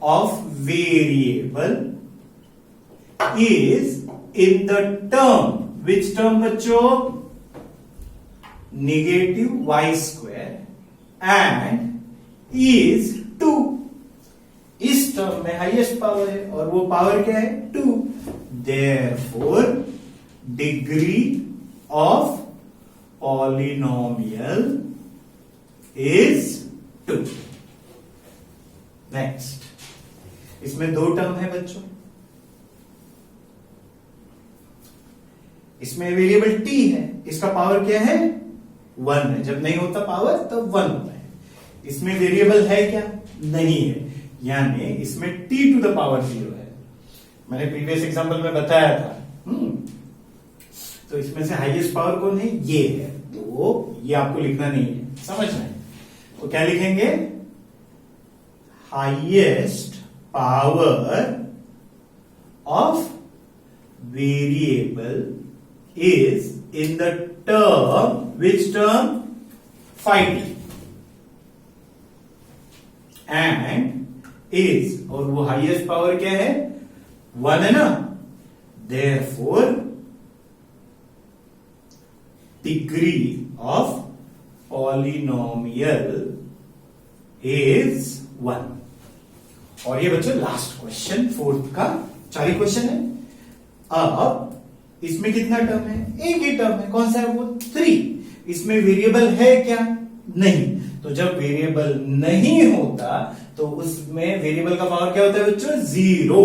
of variable is in the term, which term बच्चों? -y² and is 2। इस टर्म में हाईएस्ट पावर है, और वो पावर क्या है? 2। Therefore degree of polynomial is 2। Next, इसमें 2 टर्म है बच्चों। इसमें वेरिएबल t है, इसका पावर क्या है? 1 है। जब नहीं होता पावर तब 1 होता है। इसमें वेरिएबल है क्या? नहीं है, यानी इसमें t टू द पावर 0 है। मैंने प्रीवियस एग्जांपल में बताया था। तो इसमें से हाईएस्ट पावर कौन है? ये है। तो ये आपको लिखना नहीं है, समझना है। तो क्या लिखेंगे? Highest power of variable is in the term, which term? 5t and is, और वो हाईएस्ट पावर क्या है? 1 है ना। Therefore degree of polynomial is 1। और ये बच्चों लास्ट क्वेश्चन, 4th का 4 ही क्वेश्चन है। अब इसमें कितना टर्म है? एक ही टर्म है, कौन सा है वो? 3। इसमें वेरिएबल है क्या? नहीं। तो जब वेरिएबल नहीं होता तो उसमें वेरिएबल का पावर क्या होता है बच्चों? 0।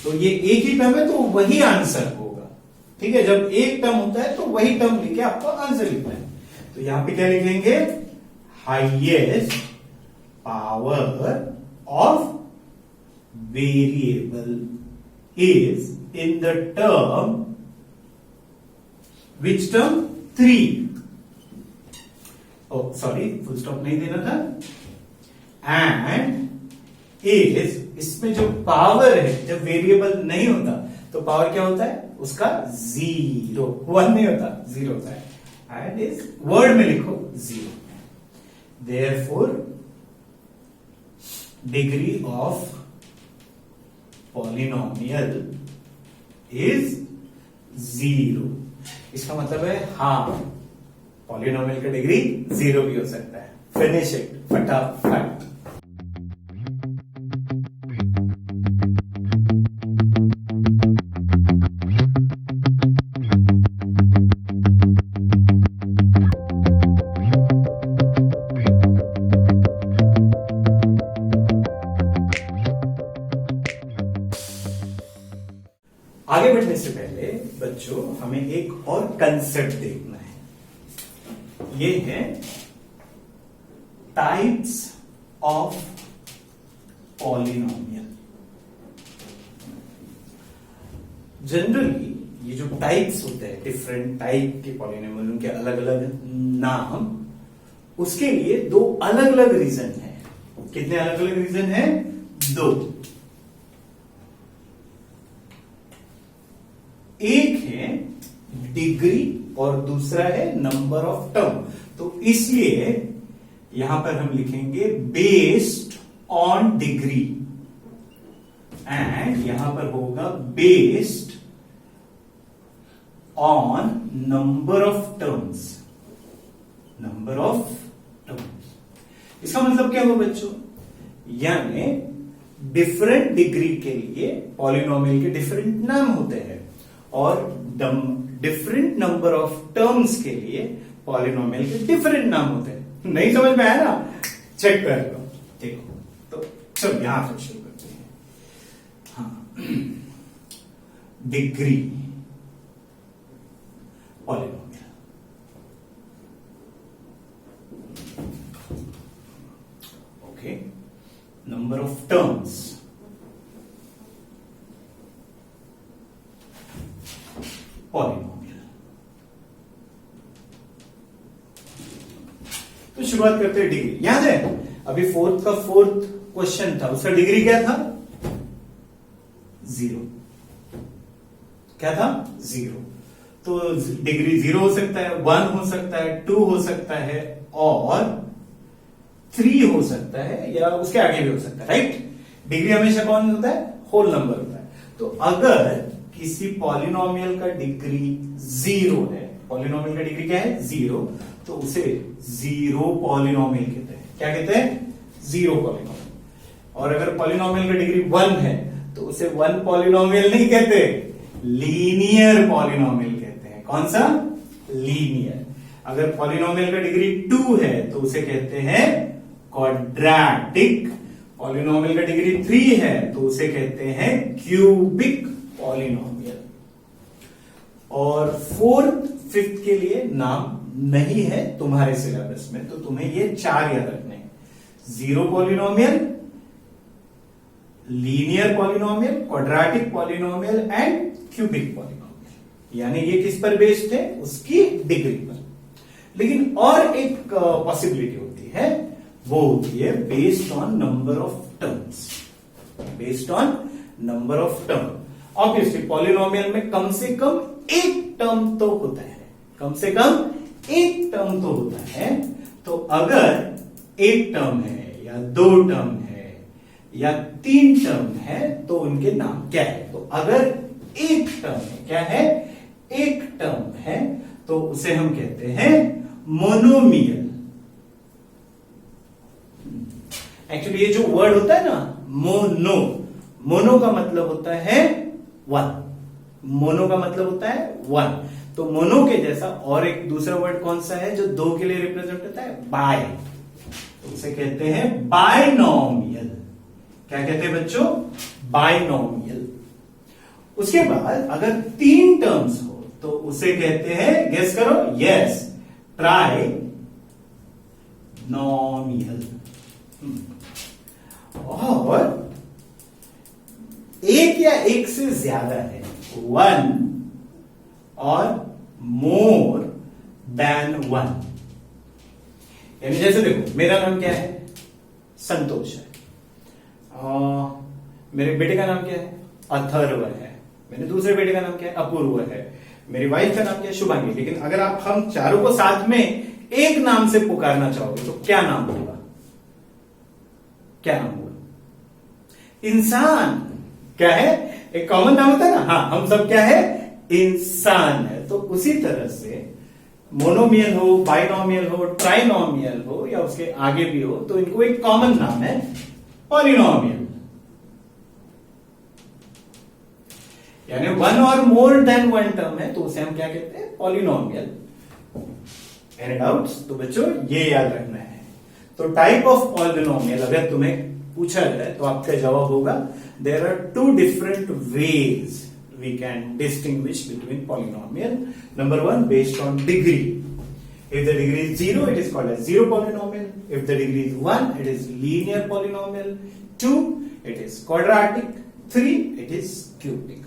तो ये एक ही टर्म है, तो वही आंसर होगा। ठीक है, जब एक टर्म होता है तो वही टर्म लिखे आपको आंसर लिखना है। तो यहां पे क्या लिखेंगे? Highest power of variable is in the term, which term? 3। Sorry, full stop नहीं देना था। एंड इज, इसमें जो पावर है, जब वेरिएबल नहीं होता तो पावर क्या होता है उसका? 0। 1 नहीं होता, 0 होता है। एड इज वर्ड में लिखो 0. Therefore degree of polynomial is 0. इसका मतलब है हाँ, पॉलिनोमियल का डिग्री 0 भी हो सकता है. फिनिश इट फटाफट. आगे बढ़ने से पहले बच्चों हमें एक और कंसेप्ट देखना है. ये है टाइप्स ऑफ पॉलिनोमियल. जनरली ये जो टाइप्स होते हैं, डिफरेंट टाइप के पॉलिनोमियल, उनके अलग अलग नाम, उसके लिए दो अलग अलग रीजन है. कितने अलग अलग रीजन है? 2. एक है डिग्री और दूसरा है नंबर ऑफ टर्म. तो इसलिए यहां पर हम लिखेंगे बेस्ड ऑन डिग्री, एंड यहां पर होगा based on number of terms. Number of terms, इसका मतलब क्या हुआ बच्चों? यानी डिफरेंट डिग्री के लिए पॉलिनोमियल के डिफरेंट नाम होते हैं, और डिफरेंट नंबर ऑफ टर्म्स के लिए पॉलिनोमियल के डिफरेंट नाम होते हैं. नहीं समझ में आया ना? चेक कर लो. देखो तो चलो यहां से शुरू करते हैं. हाँ, degree polynomial. Okay. Number of terms polynomial. तो शुरुआत करते हैं डिग्री. याद है अभी फोर्थ क्वेश्चन था, उसका डिग्री क्या था? 0. क्या था? 0. तो डिग्री 0 हो सकता है, 1 हो सकता है, 2 हो सकता है, और 3 हो सकता है, या उसके आगे भी हो सकता है. राइट? डिग्री हमेशा कौन होता है? होल नंबर होता है. तो अगर किसी पॉलिनोमियल का डिग्री 0 है, पॉलिनोमियल का डिग्री क्या है? 0, तो उसे 0 पॉलिनोमियल कहते हैं. क्या कहते हैं? 0 पॉलिनोमियल. और अगर पॉलिनोमियल का डिग्री 1 है तो उसे 1 पॉलिनोमियल नहीं कहते, लीनियर पॉलिनोमियल कहते हैं. कौन सा? लीनियर. अगर पॉलिनोमियल का डिग्री 2 है तो उसे कहते हैं क्वाड्रेटिक. पॉलिनोमियल का डिग्री 3 है तो उसे कहते हैं क्यूबिक पॉलिनोमियल. और 4th 5th के लिए नाम नहीं है तुम्हारे सिलेबस में, तो तुम्हें ये 4 याद रखने हैं. 0 polynomial, linear polynomial, quadratic polynomial and cubic polynomial. यानी ये किस पर बेस्ड है? उसकी डिग्री पर. लेकिन और एक पॉसिबिलिटी होती है, वो होती है based on number of terms. Based on number of term. Obviously polynomial में कम से कम एक टर्म तो होता है. कम से कम एक टर्म तो होता है. तो अगर एक टर्म है, या 2 टर्म है, या 3 टर्म है, तो उनके नाम क्या है? तो अगर एक टर्म है, क्या है? एक टर्म है, तो उसे हम कहते हैं मोनोमियल. एक्चुअली ये जो वर्ड होता है ना, मोनो का मतलब होता है 1. मोनो का मतलब होता है 1. तो मोनो के जैसा और एक दूसरा वर्ड कौन सा है जो 2 के लिए रिप्रेजेंट होता है? बाय. तो उसे कहते हैं बायनोमियल. क्या कहते हैं बच्चों? बायनोमियल. उसके बाद अगर 3 टर्म्स हो तो उसे कहते हैं, गेस करो, यस, ट्राई नोमियल. और एक या एक से ज्यादा है, 1 और मोर देन 1. यानी जैसे देखो, मेरा नाम क्या है? संतोष है. मेरे बेटे का नाम क्या है? अथर्व है. मेरे दूसरे बेटे का नाम क्या है? अपूर्व है. मेरी वाइफ का नाम क्या है? शुभांगी। लेकिन अगर आप हम चारों को साथ में एक नाम से पुकारना चाहोगे तो क्या नाम होगा? क्या नाम होगा? इंसान। क्या है? एक कॉमन नाम होता है ना, हाँ, हम सब क्या है? इंसान है। तो उसी तरह से मोनोमियल हो, बाइनोमियल हो, ट्राइनोमियल हो या उसके आगे भी हो, तो इनको एक कॉमन नाम है पॉलिनोमियल। यानी वन और मोर देन वन टर्म है तो उसे हम क्या कहते हैं? पॉलिनोमियल। Any doubts? तो बच्चों ये याद रखना है। तो टाइप ऑफ पॉलिनोमियल अगर तुम्हें पूछा जाए तो आपका जवाब होगा there are two different ways we can distinguish between polynomial. Number one, based on degree. If the degree is 0, it is called as zero polynomial. If the degree is 1, it is linear polynomial. 2, it is quadratic. 3, it is cubic.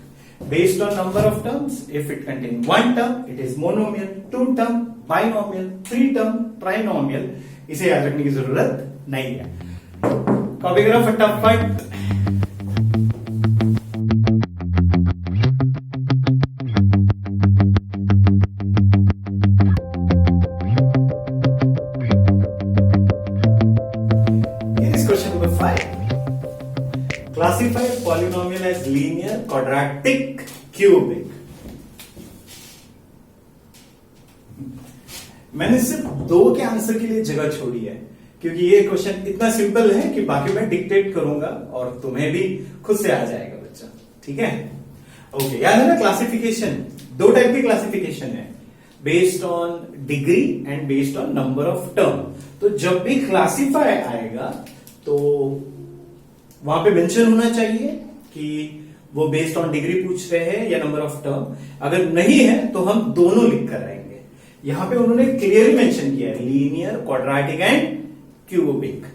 Based on number of terms, if it contains one term, it is monomial. 2 term, binomial. 3 term, trinomial. इसे याद रखने की जरूरत नहीं है। Copy करो फटाफट। Classify polynomial as linear, quadratic, cubic. मैंने सिर्फ 2 के आंसर के लिए जगह छोड़ी है क्योंकि ये क्वेश्चन इतना सिंपल है कि बाकी मैं डिक्टेट करूंगा और तुम्हें भी खुद से आ जाएगा बच्चा। ठीक है? ओके, याद है ना क्लासिफिकेशन? 2 टाइप की क्लासिफिकेशन है, based on degree and based on number of term. तो जब भी क्लासिफाई आएगा तो वहां पे मेंशन होना चाहिए कि वो बेस्ड ऑन डिग्री पूछ रहे हैं या नंबर ऑफ टर्म। अगर नहीं है तो हम दोनों लिख कर आएंगे। यहां पे उन्होंने क्लियरली मेंशन किया है लीनियर, क्वाड्रेटिक एंड क्यूबिक।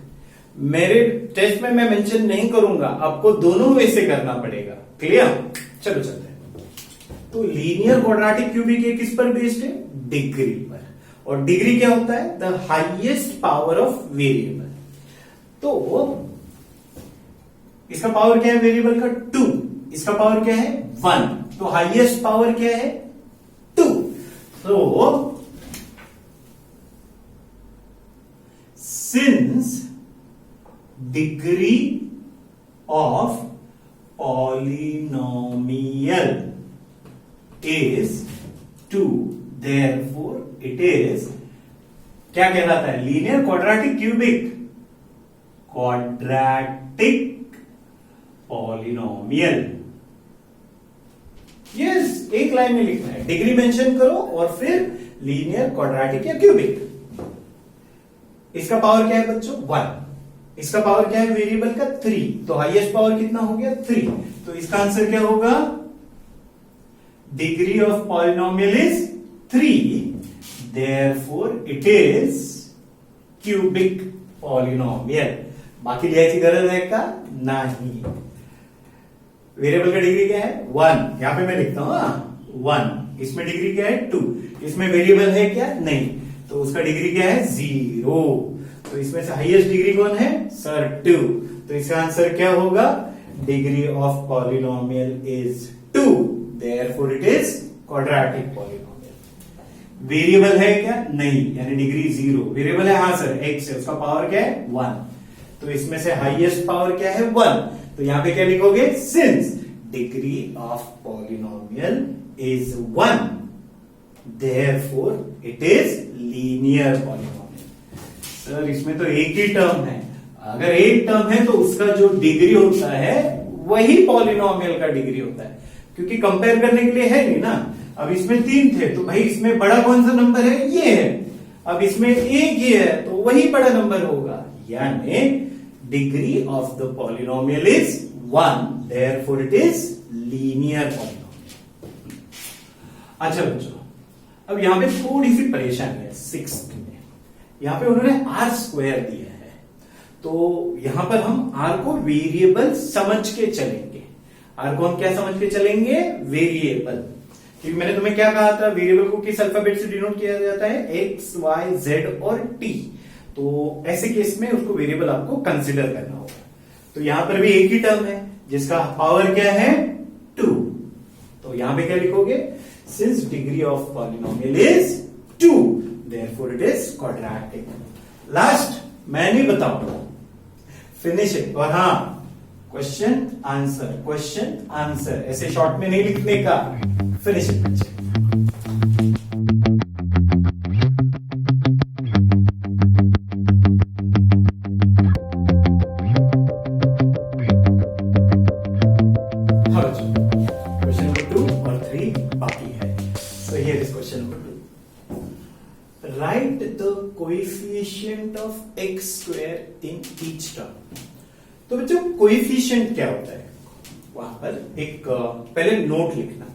मेरे टेस्ट में मैं मेंशन नहीं करूंगा, आपको दोनों वे से करना पड़ेगा। क्लियर? चलो चलते हैं। तो लीनियर, क्वाड्रेटिक, क्यूबिक ये किस पर बेस्ड है? डिग्री पर। और डिग्री क्या होता है? The highest power of variable. तो इसका पावर क्या है वेरिएबल का? 2। इसका पावर क्या है? 1। तो हाईएस्ट पावर क्या है? 2। तो since degree of polynomial is 2, therefore it is क्या कहलाता है? Linear, quadratic, cubic? Quadratic polynomial. Yes, एक लाइन में लिखना है, डिग्री मेंशन करो और फिर लीनियर, क्वाड्रेटिक या क्यूबिक। इसका पावर क्या है बच्चों? 1। इसका पावर क्या है वेरिएबल का? 3। तो हाईएस्ट पावर कितना हो गया? 3। तो इसका आंसर क्या होगा? Degree of polynomial is 3, therefore it is cubic polynomial. बाकी लिहाज की गरज है का? नहीं। वेरिएबल का डिग्री क्या है? 1। यहां पे मैं लिखता हूं 1। इसमें डिग्री क्या है? 2। इसमें वेरिएबल है क्या? नहीं। तो उसका डिग्री क्या है? 0। तो इसमें से हाईएस्ट डिग्री कौन है? सर 2। तो इसका आंसर क्या होगा? Degree of polynomial is 2, therefore it is quadratic polynomial. Variable है क्या? नहीं, यानी डिग्री 0। वेरिएबल है, हाँ सर, x है, उसका पावर क्या है? 1। तो इसमें से हाईएस्ट पावर क्या है? 1। तो यहां पे क्या लिखोगे? Since degree of polynomial is 1, therefore it is linear polynomial. Sir इसमें तो एक ही टर्म है। अगर एक टर्म है तो उसका जो डिग्री होता है वही पॉलिनोमियल का डिग्री होता है, क्योंकि कंपेयर करने के लिए है नहीं ना। अब इसमें 3 थे तो भाई इसमें बड़ा कौन सा नंबर है? ये है। अब इसमें एक ही है तो वही बड़ा नंबर होगा, यानी degree of the polynomial is 1, therefore it is linear polynomial. अच्छा बच्चों, अब यहां पे थोड़ी सी परेशानी है 6th में। यहां पे उन्होंने r स्क्वायर दिया है, तो यहां पर हम r को वेरिएबल समझ के चलेंगे। r को हम क्या समझ के चलेंगे? वेरिएबल। क्योंकि मैंने तुम्हें क्या कहा था, वेरिएबल को किस अल्फाबेट से डिनोट किया जाता है? x, y, z और t। तो ऐसे केस में उसको वेरिएबल आपको कंसिडर करना होगा। तो यहां पर भी एक ही टर्म है जिसका पावर क्या है? 2। तो यहां पे क्या लिखोगे? since degree of polynomial is 2, therefore it is quadratic. Last, मैं नहीं बताऊंगा, फिनिश इट. और हाँ, क्वेश्चन आंसर ऐसे शॉर्ट में नहीं लिखने का, फिनिश इट बच्चे. क्वेश्चन नंबर 2 और 3 बाकी है. So here is question number 2. Write the coefficient of x square in each term. तो बच्चों कोएफिशिएंट क्या होता है, वहां पर एक पहले नोट लिखना.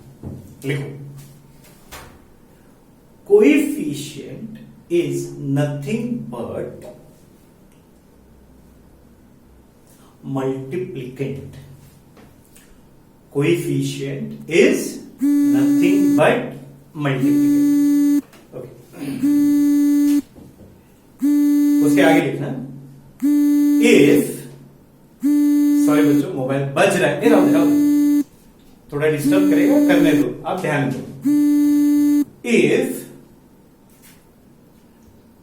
लिखो, coefficient is nothing but multiplicand. Coefficient is nothing but multiplicand. उसके आगे लिखना, इफ, सॉरी बच्चों मोबाइल बज रहा है, रहो, थोड़ा डिस्टर्ब करेगा, करने दो, आप ध्यान दो. If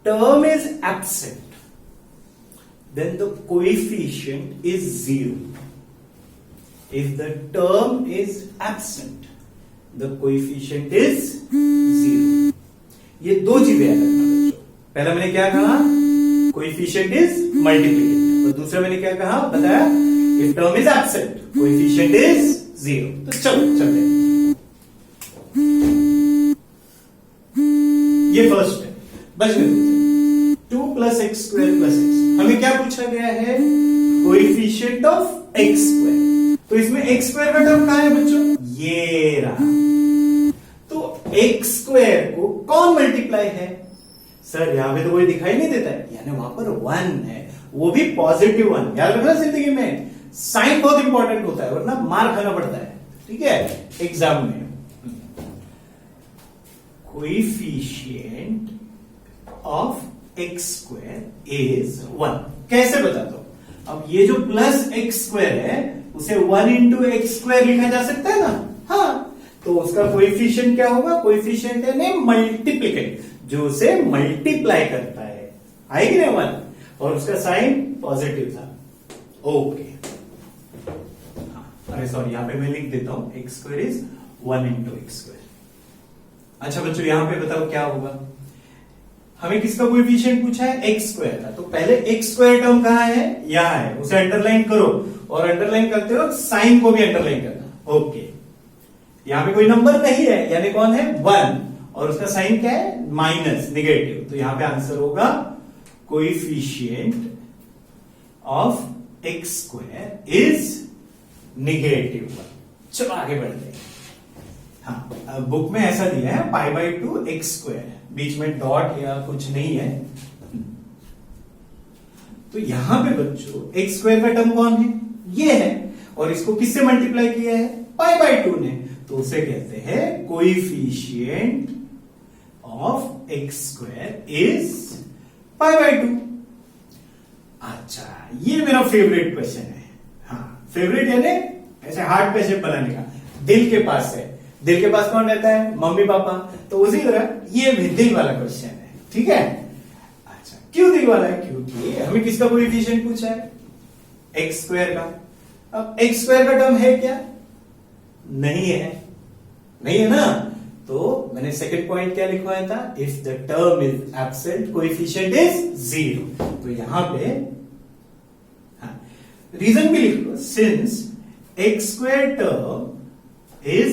term is absent then the coefficient is 0. If the term is absent, the coefficient is 0. ये दो चीजें याद रखना बच्चों. पहला मैंने क्या कहा, कोएफिशिएंट इज मल्टीप्लिकेंट, और दूसरा मैंने क्या कहा, बताया, if term is absent, coefficient is 0. तो चलो चलते हैं. ये फर्स्ट है, बचने दो. 2 plus x square plus x, हमें क्या पूछा गया है, कोएफिशिएंट ऑफ x square. तो इसमें x स्क्वायर का टर्म कहां है बच्चों, ये रहा. तो x स्क्वायर को कौन मल्टीप्लाई है, सर यहां पे तो कोई दिखाई नहीं देता है, यानी वहां पर 1 है, वो भी पॉजिटिव 1. याद रखना, जिंदगी में साइन बहुत इंपॉर्टेंट होता है, वरना मार खाना पड़ता है, ठीक है, एग्जाम में. Coefficient of x square is 1. कैसे बताता हूं, अब ये जो प्लस x स्क्वायर है उसे 1 इंटू एक्स स्क्वायर लिखा जा सकता है ना. हाँ, तो उसका कोएफिशिएंट क्या होगा, कोएफिशिएंट है मल्टीप्लिकेंट, जो उसे मल्टीप्लाई करता है, आएगी ना 1, और उसका साइन पॉजिटिव था. ओके, अरे सॉरी, यहां पे मैं लिख देता हूं, x square is 1 into x square. अच्छा बच्चों, यहां पे बताओ क्या होगा, हमें किसका कोएफिशिएंट पूछा है, एक्स स्क्वायर का. तो पहले एक्स स्क्वायर टर्म कहां है, यहां है, उसे अंडरलाइन करो, और अंडरलाइन करते हो साइन को भी अंडरलाइन करना. ओके, यहां पे कोई नंबर नहीं है, यानी कौन है, 1, और उसका साइन क्या है, माइनस, नेगेटिव. तो यहां पे आंसर होगा coefficient of x square is -1. चलो आगे बढ़ते हैं. हाँ, बुक में ऐसा दिया है π/2 एक्स स्क्वायर, बीच में डॉट या कुछ नहीं है. तो यहां पे बच्चों एक्स स्क्वायर का टर्म कौन है, ये है, और इसको किससे मल्टीप्लाई किया है, π/2 ने. तो उसे कहते हैं coefficient of x square is π/2. अच्छा, ये मेरा फेवरेट क्वेश्चन है. हाँ, फेवरेट यानी ऐसे हार्ट पे शेप बनाने का, दिल के पास है. दिल के पास कौन रहता है, मम्मी पापा. तो उसी तरह ये भी दिल वाला क्वेश्चन है, ठीक है. अच्छा, क्यों दिल वाला है, क्योंकि हमें किसका कोएफिशिएंट पूछा है, एक्स स्क्वायर का. अब एक्स स्क्वायर का टर्म है क्या, नहीं है ना. तो मैंने सेकंड पॉइंट क्या लिखवाया था, if the term is absent coefficient is 0. तो यहां पे रीजन भी लिख लो, since x square term is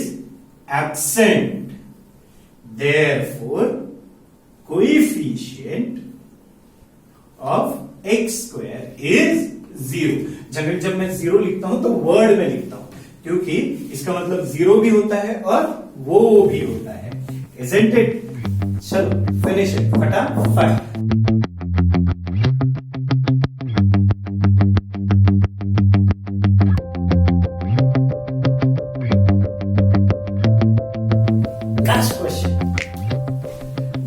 absent, therefore coefficient of x square is 0. Generally जब मैं 0 लिखता हूं तो वर्ड में लिखता हूं, क्योंकि इसका मतलब 0 भी होता है और वो भी होता है. Isn't it? चलो फिनिश इट फटाफट. Last question.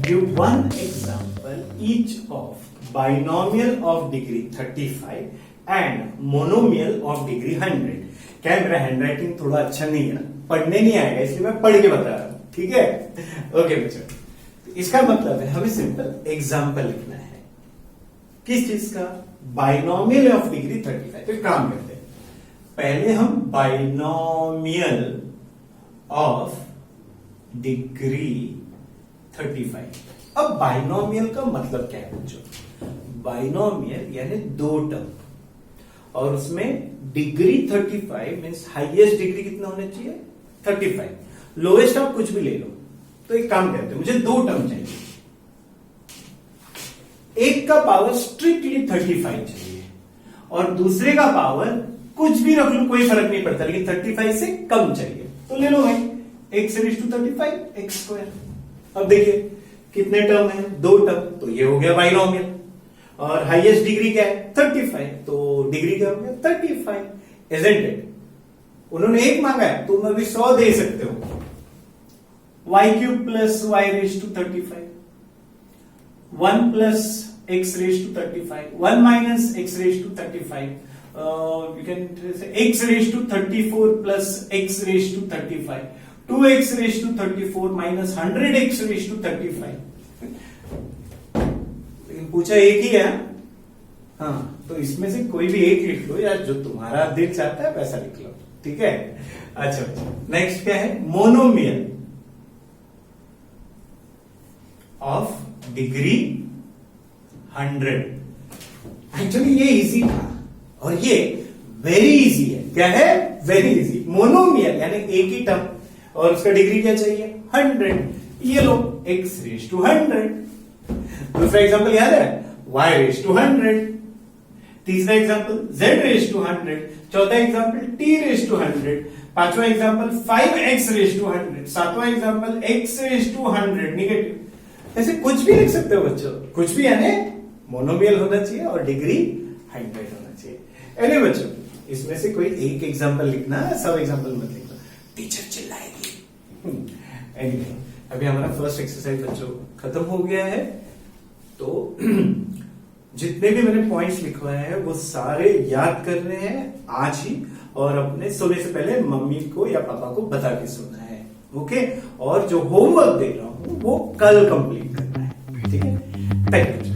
Give one example each of binomial of degree 35 and monomial of degree 100. क्या मेरा हैंडराइटिंग थोड़ा अच्छा नहीं है ना, पढ़ने नहीं आएगा, इसलिए मैं पढ़ के बता रहा हूं, ठीक है, ओके बच्चों। इसका मतलब है हमें सिंपल एग्जाम्पल लिखना है किस चीज का, बाइनोमियल ऑफ डिग्री 35। तो एक काम करते हैं, पहले हम बाइनोमियल ऑफ डिग्री 35। अब बाइनोमियल का मतलब क्या है बच्चों, बाइनोमियल यानी दो टर्म और उसमें डिग्री 35 मीन्स हाईएस्ट डिग्री कितना होना चाहिए 35, लोएस्ट आप कुछ भी ले लो। तो एक काम करते हैं, मुझे दो टर्म चाहिए, एक का पावर स्ट्रिक्टली 35 चाहिए और दूसरे का पावर कुछ भी रख लो कोई फर्क नहीं पड़ता, लेकिन 35 से कम चाहिए। तो ले लो भाई x raise to 35 x square. अब देखिए कितने टर्म है, दो टर्म, तो ये हो गया बाइनोमियल। और हाईएस्ट डिग्री क्या है 35, तो डिग्री क्या हो गया 35, इजंट इट। उन्होंने एक मांगा है, तुम अभी 100 दे सकते हो। y³ plus y raise to 35, 1 plus x raise to 35, 1 minus x raise to 35, you can say x raised to 34 plus x raised to 35, 2x raised to 34 minus 100x raised to 35। लेकिन पूछा एक ही है, हाँ, तो इसमें से कोई भी एक लिख लो या जो तुम्हारा दिल चाहता है वैसा लिख लो, ठीक है। अच्छा, नेक्स्ट क्या है, मोनोमियल ऑफ डिग्री 100। एक्चुअली ये इजी था और ये वेरी इजी है। क्या है, वेरी इजी। मोनोमियल यानी एक ही टर्म और उसका डिग्री क्या चाहिए 100। ये लो x रेज़ टू 100। दूसरा एग्जांपल याद है, y रेज़ टू 100। तीसरा एग्जांपल z रेज़ टू 100। चौथा एग्जांपल t रेज़ टू 100। पांचवा एग्जांपल 5x रेज़ टू 100। सातवां example x raise to 100 negative. ऐसे कुछ भी लिख सकते हो बच्चों, कुछ भी यानी मोनोमियल होना चाहिए और डिग्री 100 होना चाहिए। एनी बच्चों, इसमें से कोई एक एग्जांपल लिखना है, सब एग्जांपल मत लिखना, टीचर चिल्लाएगी। एनीवे, अभी हमारा फर्स्ट एक्सरसाइज बच्चों खत्म हो गया है। तो जितने भी मैंने पॉइंट्स लिखवाए हैं वो सारे याद कर रहे हैं आज ही, और अपने सोने से पहले मम्मी को या पापा को बता के सोना है, ओके। और जो होमवर्क दे रहा हूं वो कल कंप्लीट करना है, ठीक है। Thank you.